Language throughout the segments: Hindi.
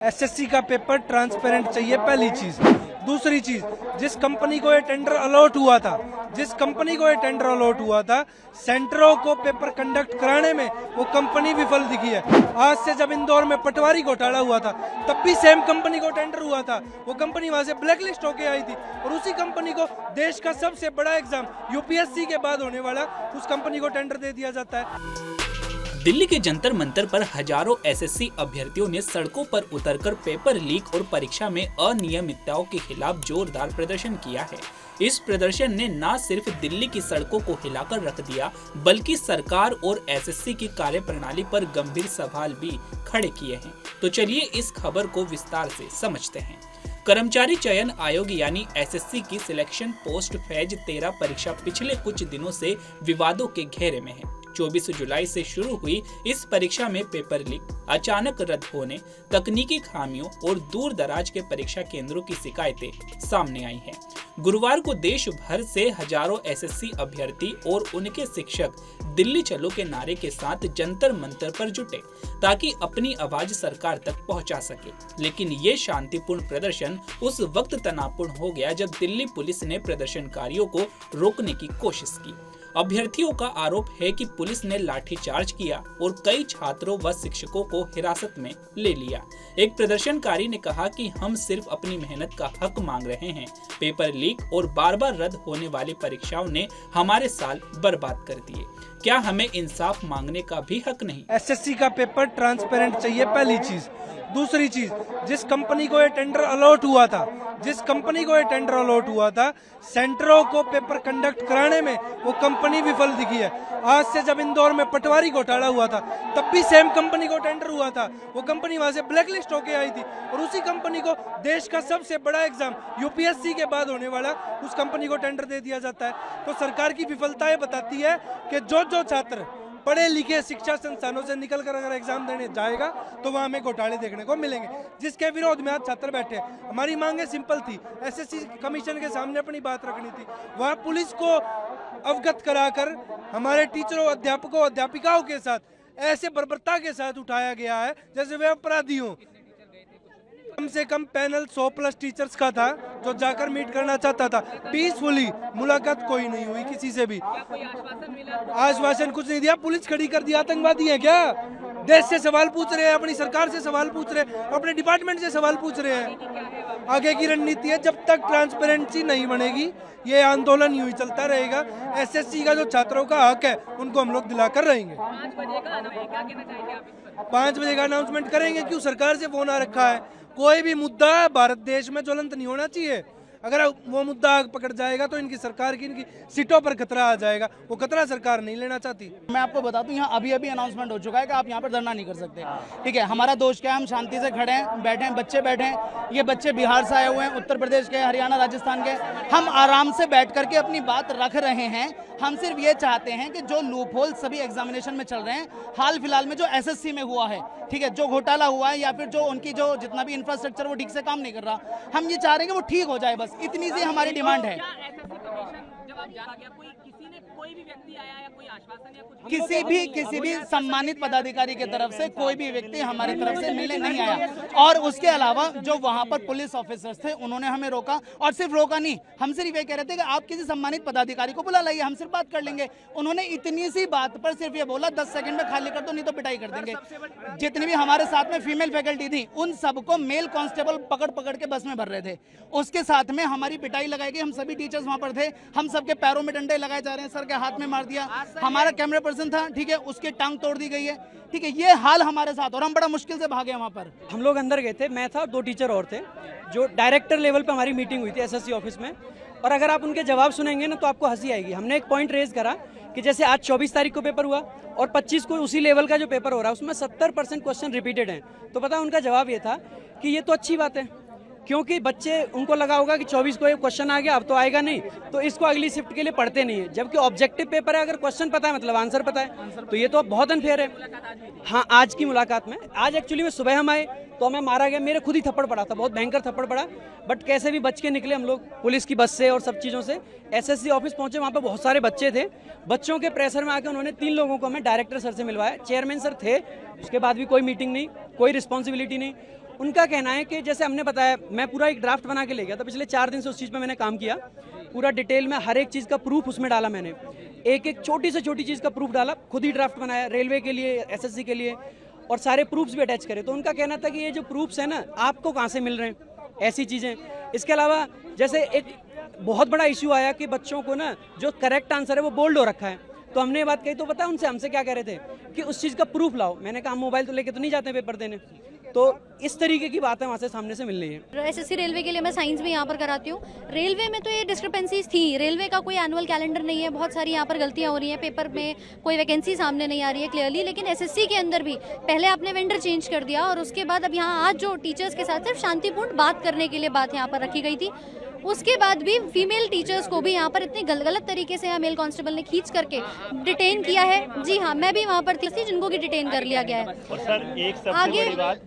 एसएससी का पेपर ट्रांसपेरेंट चाहिए, पहली चीज। दूसरी चीज, जिस कंपनी को ये टेंडर अलॉट हुआ था, सेंटरों को पेपर कंडक्ट कराने में वो कंपनी विफल दिखी है। आज से जब इंदौर में पटवारी घोटाला हुआ था, तब भी सेम कंपनी को टेंडर हुआ था। वो कंपनी वहां से ब्लैकलिस्ट होके आई थी और उसी कंपनी को देश का सबसे बड़ा एग्जाम यूपीएससी के बाद होने वाला, उस कंपनी को टेंडर दे दिया जाता है। दिल्ली के जंतर मंतर पर हजारों एसएससी अभ्यर्थियों ने सड़कों पर उतरकर पेपर लीक और परीक्षा में अनियमितताओं के खिलाफ जोरदार प्रदर्शन किया है। इस प्रदर्शन ने न सिर्फ दिल्ली की सड़कों को हिलाकर रख दिया, बल्कि सरकार और एसएससी की कार्यप्रणाली पर गंभीर सवाल भी खड़े किए हैं। तो चलिए इस खबर को विस्तार से समझते हैं। कर्मचारी चयन आयोग यानी एसएससी की सिलेक्शन पोस्ट फेज 13 परीक्षा पिछले कुछ दिनों से विवादों के घेरे में है। 24 जुलाई से शुरू हुई इस परीक्षा में पेपर लीक, अचानक रद्द होने, तकनीकी खामियों और दूर दराज के परीक्षा केंद्रों की शिकायतें सामने आई हैं। गुरुवार को देश भर से हजारों एसएससी अभ्यर्थी और उनके शिक्षक दिल्ली चलो के नारे के साथ जंतर मंतर पर जुटे, ताकि अपनी आवाज सरकार तक पहुंचा सके। लेकिन ये शांतिपूर्ण प्रदर्शन उस वक्त तनावपूर्ण हो गया जब दिल्ली पुलिस ने प्रदर्शनकारियों को रोकने की कोशिश की। अभ्यर्थियों का आरोप है कि पुलिस ने लाठीचार्ज किया और कई छात्रों व शिक्षकों को हिरासत में ले लिया। एक प्रदर्शनकारी ने कहा कि हम सिर्फ अपनी मेहनत का हक मांग रहे हैं। पेपर लीक और बार बार रद्द होने वाली परीक्षाओं ने हमारे साल बर्बाद कर दिए। क्या हमें इंसाफ मांगने का भी हक नहीं? एसएससी का पेपर ट्रांसपेरेंट चाहिए, पहली चीज। दूसरी चीज, जिस कंपनी को ये टेंडर अलॉट हुआ था, सेंटरों को पेपर कंडक्ट कराने में वो कंपनी विफल दिखी है। आज से जब इंदौर में पटवारी घोटाला हुआ था, तब भी सेम कंपनी को टेंडर हुआ था। वो कंपनी वहां से ब्लैकलिस्ट होके आई थी और उसी कंपनी को देश का सबसे बड़ा एग्जाम यूपीएससी के बाद होने वाला, उस कंपनी को टेंडर दे दिया जाता है। तो सरकार की विफलताएं बताती है कि जो छात्र पढ़े लिखे शिक्षा संस्थानों से निकलकर अगर एग्जाम देने जाएगा तो वहां हमें घोटाले देखने को मिलेंगे, जिसके विरोध में आज छात्र बैठे। हमारी मांगे सिंपल थी, एसएससी कमीशन के सामने अपनी बात रखनी थी। वहां पुलिस को अवगत कराकर हमारे टीचरों, अध्यापकों, अध्यापिकाओं के साथ ऐसे बर्बरता के साथ उठाया गया है जैसे वे अपराधी हों। कम से कम पैनल 100+ टीचर्स का था जो जाकर मीट करना चाहता था। पीसफुली मुलाकात कोई नहीं हुई किसी से भी। आश्वासन कुछ नहीं दिया, पुलिस खड़ी कर दिया। आतंकवादी है क्या? देश से सवाल पूछ रहे हैं, अपनी सरकार से सवाल पूछ रहे हैं, अपने डिपार्टमेंट से सवाल पूछ रहे हैं। आगे की रणनीति है, जब तक ट्रांसपेरेंसी नहीं बनेगी ये आंदोलन यूं ही चलता रहेगा। एसएससी का जो छात्रों का हक है उनको हम लोग दिलाकर रहेंगे। 5 बजे का अनाउंसमेंट करेंगे। क्यों? सरकार से फोन आ रखा है। कोई भी मुद्दा भारत देश में ज्वलंत नहीं होना चाहिए। अगर वो मुद्दा आग पकड़ जाएगा तो इनकी सरकार की, इनकी सीटों पर खतरा आ जाएगा। वो खतरा सरकार नहीं लेना चाहती। मैं आपको बता दूं, यहाँ अभी अनाउंसमेंट हो चुका है कि आप यहाँ पर धरना नहीं कर सकते। ठीक है, हमारा दोष क्या है? हम शांति से खड़े हैं, बैठे हैं, बच्चे बैठे हैं। ये बच्चे बिहार से आए हुए हैं, उत्तर प्रदेश के, हरियाणा, राजस्थान के। हम आराम से बैठ करके अपनी बात रख रहे हैं। हम सिर्फ ये चाहते हैं कि जो लूप होल सभी एग्जामिनेशन में चल रहे हैं, हाल फिलहाल में जो एसएससी में हुआ है, ठीक है, जो घोटाला हुआ है या फिर जो उनकी जो जितना भी इंफ्रास्ट्रक्चर वो ठीक से काम नहीं कर रहा, हम ये चाह रहे हैं कि वो ठीक हो जाए। बस इतनी सी हमारी डिमांड है। किसी भी सम्मानित पदाधिकारी की तरफ से कोई भी व्यक्ति हमारी तरफ से मिलने नहीं आया। और उसके अलावा जो वहां पर पुलिस ऑफिसर्स थे उन्होंने हमें रोका, और सिर्फ रोका नहीं, हम सिर्फ ये कह रहे थे कि आप किसी सम्मानित पदाधिकारी को बुला लाइए, हम सिर्फ बात कर लेंगे। उन्होंने इतनी सी बात पर सिर्फ ये बोला 10 सेकंड में खाली कर दो नहीं तो पिटाई कर देंगे। जितनी भी हमारे साथ में फीमेल फैकल्टी थी उन सबको मेल कांस्टेबल पकड़ के बस में भर रहे थे। उसके साथ में हमारी पिटाई लगाई गई। हम सभी टीचर्स वहां पर थे, हम सबके पैरों में डंडे लगाए जा रहे हैं, सर के हाथ में मार दिया। हमारा कैमरा पर्सन था, ठीक है, उसकी टांग तोड़ दी गई है। ठीक है, ये हाल हमारे साथ, और हम बड़ा मुश्किल से भागे वहां पर। हम लोग अंदर गए थे, मैं था, 2 टीचर और थे। जो डायरेक्टर लेवल पे हमारी मीटिंग हुई थी एसएससी ऑफिस में, और अगर आप उनके जवाब सुनेंगे ना तो आपको हंसी आएगी। हमने एक पॉइंट रेज करा कि जैसे आज 24 तारीख को पेपर हुआ और 25 को उसी लेवल का जो पेपर हो रहा है उसमें 70% क्वेश्चन रिपीटेड हैं। तो पता उनका जवाब ये था कि ये तो अच्छी बात है, क्योंकि बच्चे, उनको लगा होगा कि 24 को ये क्वेश्चन आ गया, अब तो आएगा नहीं, तो इसको अगली शिफ्ट के लिए पढ़ते नहीं है। जबकि ऑब्जेक्टिव पेपर है, अगर क्वेश्चन पता है मतलब आंसर पता है, तो ये तो बहुत अनफेयर है। हाँ, आज की मुलाकात में, आज एक्चुअली में सुबह हम आए तो हमें मारा गया, मेरे खुद ही थप्पड़ पड़ा था, बहुत भयंकर थप्पड़ पड़ा, बट कैसे भी बच के निकले हम लोग पुलिस की बस से और सब चीज़ों से। एसएससी ऑफिस पहुंचे, वहाँ पे बहुत सारे बच्चे थे। बच्चों के प्रेशर में आकर उन्होंने 3 लोगों को हमें डायरेक्टर सर से मिलवाया। चेयरमैन सर थे, उसके बाद भी कोई मीटिंग नहीं, कोई रिस्पॉन्सिबिलिटी नहीं। उनका कहना है कि जैसे हमने बताया, मैं पूरा एक ड्राफ्ट बना के ले गया था, पिछले 4 दिन से उस चीज़ पे मैंने काम किया, पूरा डिटेल में हर एक चीज़ का प्रूफ उसमें डाला मैंने, एक एक छोटी से छोटी चीज़ का प्रूफ डाला, खुद ही ड्राफ्ट बनाया रेलवे के लिए, एसएससी के लिए, और सारे प्रूफ्स भी अटैच करे। तो उनका कहना था कि ये जो प्रूफ्स है ना, आपको कहाँ से मिल रहे हैं ऐसी चीज़ें। इसके अलावा जैसे एक बहुत बड़ा इशू आया कि बच्चों को ना जो करेक्ट आंसर है वो बोल्ड हो रखा है, तो हमने ये बात कही, तो पता है उनसे हमसे क्या कह रहे थे कि उस चीज़ का प्रूफ लाओ। मैंने कहा मोबाइल तो लेके तो नहीं जाते पेपर देने, तो इस तरीके की बातें वहाँ से सामने से मिल रही है। एसएससी रेलवे के लिए मैं साइंस भी यहाँ पर कराती हूँ। रेलवे में तो ये डिस्क्रिपेंसीज थी, रेलवे का कोई एनुअल कैलेंडर नहीं है, बहुत सारी यहाँ पर गलतियाँ हो रही हैं, पेपर में कोई वैकेंसी सामने नहीं आ रही है क्लियरली। लेकिन एसएससी के अंदर भी पहले आपने वेंडर चेंज कर दिया, और उसके बाद अब यहाँ आज जो टीचर्स के साथ सिर्फ शांतिपूर्ण बात करने के लिए बात यहाँ पर रखी गई थी, उसके बाद भी फीमेल टीचर्स को भी यहाँ पर इतने गलत तरीके से मेल कांस्टेबल ने खींच करके डिटेन किया है। जी हाँ, मैं भी वहाँ पर थी जिनको की डिटेन कर लिया गया है। और सर एक सबसे बड़ी बात,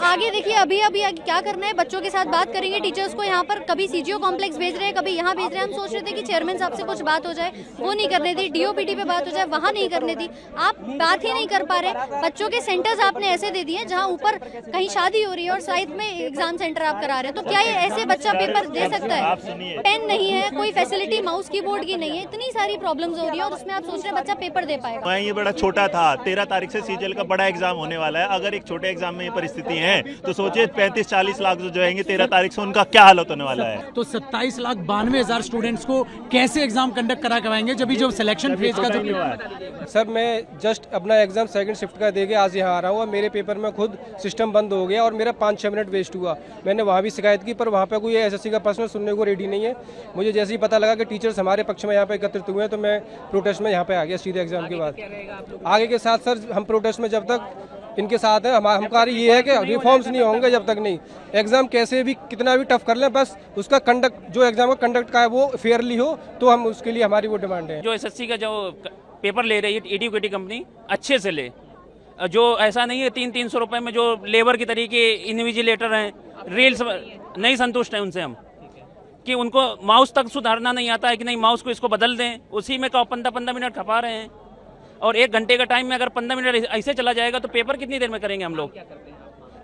आगे देखिए, अभी क्या करना है, बच्चों के साथ बात करेंगे, टीचर्स को यहाँ पर कभी सीजीओ कॉम्प्लेक्स भेज रहे हैं, कभी यहाँ भेज रहे हैं। हम सोच रहे थे कि चेयरमैन साहब से कुछ बात हो जाए, वो नहीं करने दी, डीओपीटी पे बात हो जाए, वहाँ नहीं करने दी। आप बात ही नहीं कर पा रहे। बच्चों के सेंटर्स आपने ऐसे दे दिए जहाँ ऊपर कहीं शादी हो रही है और साइड में एग्जाम सेंटर आप करा रहे हैं, तो क्या ये ऐसे बच्चा पेपर दे सकता है? पेन नहीं है, कोई फैसिलिटी माउस कीबोर्ड की नहीं है, इतनी सारी प्रॉब्लम्स हो रही है, और उसमें आप सोच रहे हैं बच्चा पेपर दे पाएगा? मैं ये बड़ा छोटा था, 13 तारीख से सीजीएल का बड़ा एग्जाम होने वाला है। अगर एक छोटे एग्जाम में ये परिस्थिति है तो सोचिए 35-40 लाख जो जाएंगे 13 तारीख से, उनका क्या हालत होने वाला है। तो 27,92,000 स्टूडेंट्स को कैसे एग्जाम कंडक्ट करवाएंगे जब जो सिलेक्शन फेज का जो। सर मैं जस्ट अपना एग्जाम सेकंड शिफ्ट का दे के आज यहाँ आ रहा हूँ, मेरे पेपर में खुद सिस्टम बंद हो गया और मेरा 5-6 मिनट वेस्ट हुआ। मैंने वहाँ भी शिकायत की, पर वहाँ पे कोई एसएससी का पर्सनल सुनने को रेडी नहीं है। मुझे जैसे ही पता लगा कि टीचर्स हमारे पक्ष में यहाँ पे एकत्रित हुए हैं, तो मैं प्रोटेस्ट में यहाँ पे आ गया सीधे एग्जाम के बाद। आगे के साथ सर हम प्रोटेस्ट में जब तक इनके साथ हैं, हम कार्य ये है कि रिफॉर्म्स नहीं होंगे जब तक नहीं। एग्जाम कैसे भी कितना भी टफ कर लें, बस उसका कंडक्ट, जो एग्जाम का कंडक्ट का है वो फेयरली हो, तो हम उसके लिए हमारी वो डिमांड है। जो एसएससी का जो पेपर ले रही है एडुकेटी कंपनी, अच्छे से ले, जो ऐसा नहीं है 300-300 रुपए में जो लेबर की तरीके इन्विजिलेटर हैं, रील्स नहीं संतुष्ट है उनसे हम, कि उनको माउस तक सुधारना नहीं आता है कि नहीं माउस को इसको बदल दें, उसी में 15 मिनट खपा रहे हैं। और 1 घंटे का टाइम में अगर 15 मिनट ऐसे चला जाएगा तो पेपर कितनी देर में करेंगे हम लोग?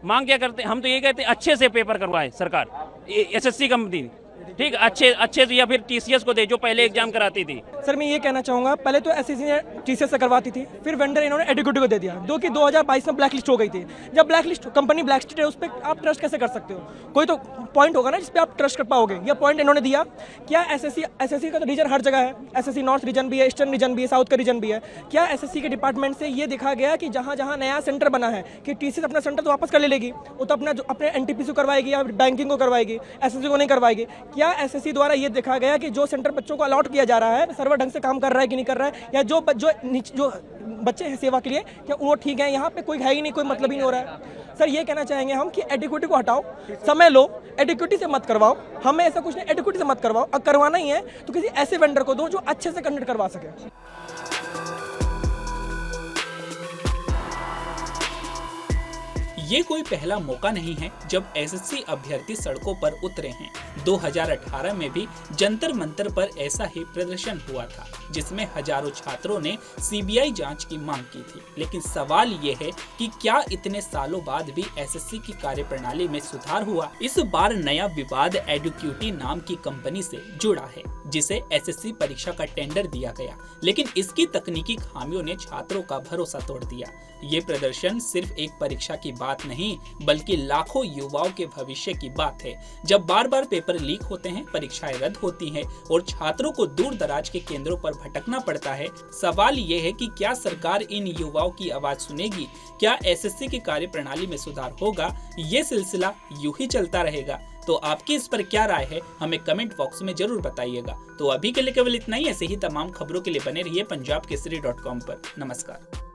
मांग क्या करते हैं हम? तो ये कहते हैं अच्छे से पेपर करवाए सरकार, एसएससी कंपनी, ठीक, अच्छे से, या फिर टीसीएस को दे जो पहले एग्जाम कराती थी। सर मैं ये कहना चाहूँगा, पहले तो एसएससी ने टीसीएस से करवाती थी, फिर वेंडर इन्होंने एडुकेटी को दे दिया, जो कि 2022 में ब्लैक लिस्ट हो गई थी। जब black list, company black list है, उस पर आप ट्रस्ट कैसे कर सकते हो? कोई तो पॉइंट होगा ना जिस पे आप ट्रस्ट कर पाओगे। यह पॉइंट इन्होंने दिया। क्या एसएससी का तो रीजन हर जगह है, एसएससी नॉर्थ रीजन भी है, ईस्टर्न रीजन भी है, साउथ का रीजन भी है। क्या एसएससी के डिपार्टमेंट से ये देखा गया कि जहाँ जहाँ नया सेंटर बना है कि टीसीएस अपना सेंटर तो वापस कर ले लेगी, वो तो अपने एनटीपीसी को करवाएगी या बैंकिंग को करवाएगी, एसएससी को नहीं करवाएगी? क्या एसएससी द्वारा ये देखा गया कि जो सेंटर बच्चों को अलॉट किया जा रहा है सर्वर ढंग से काम कर रहा है कि नहीं कर रहा है, या जो बच्चे हैं सेवा के लिए क्या वो ठीक है? यहाँ पे कोई है ही नहीं, कोई मतलब ही नहीं हो रहा है। सर ये कहना चाहेंगे हम कि एडुकेटी को हटाओ, समय लो, एडुकेटी से मत करवाओ, हमें ऐसा कुछ नहीं, एडुकेटी से मत करवाओ। अगर करवाना ही है तो किसी ऐसे वेंडर को दो जो अच्छे से कंडक्ट करवा सके। ये कोई पहला मौका नहीं है जब एसएससी अभ्यर्थी सड़कों पर उतरे हैं। 2018 में भी जंतर मंतर पर ऐसा ही प्रदर्शन हुआ था, जिसमें हजारों छात्रों ने सीबीआई जांच की मांग की थी। लेकिन सवाल ये है कि क्या इतने सालों बाद भी एसएससी की कार्यप्रणाली में सुधार हुआ? इस बार नया विवाद एडुकेटी नाम की कंपनी से जुड़ा है, जिसे एसएससी परीक्षा का टेंडर दिया गया, लेकिन इसकी तकनीकी खामियों ने छात्रों का भरोसा तोड़ दिया। ये प्रदर्शन सिर्फ एक परीक्षा की बात नहीं, बल्कि लाखों युवाओं के भविष्य की बात है। जब बार बार पेपर लीक होते हैं, परीक्षाएं रद्द होती हैं और छात्रों को दूर दराज के केंद्रों पर भटकना पड़ता है, सवाल ये है कि क्या सरकार इन युवाओं की आवाज सुनेगी? क्या एसएससी की कार्यप्रणाली में सुधार होगा? ये सिलसिला यूं ही चलता रहेगा। तो आपकी इस पर क्या राय है, हमें कमेंट बॉक्स में जरूर बताइएगा। तो अभी के लिए केवल इतना ही। ऐसे ही तमाम खबरों के लिए बने रहिए punjabkesari.com पर। नमस्कार।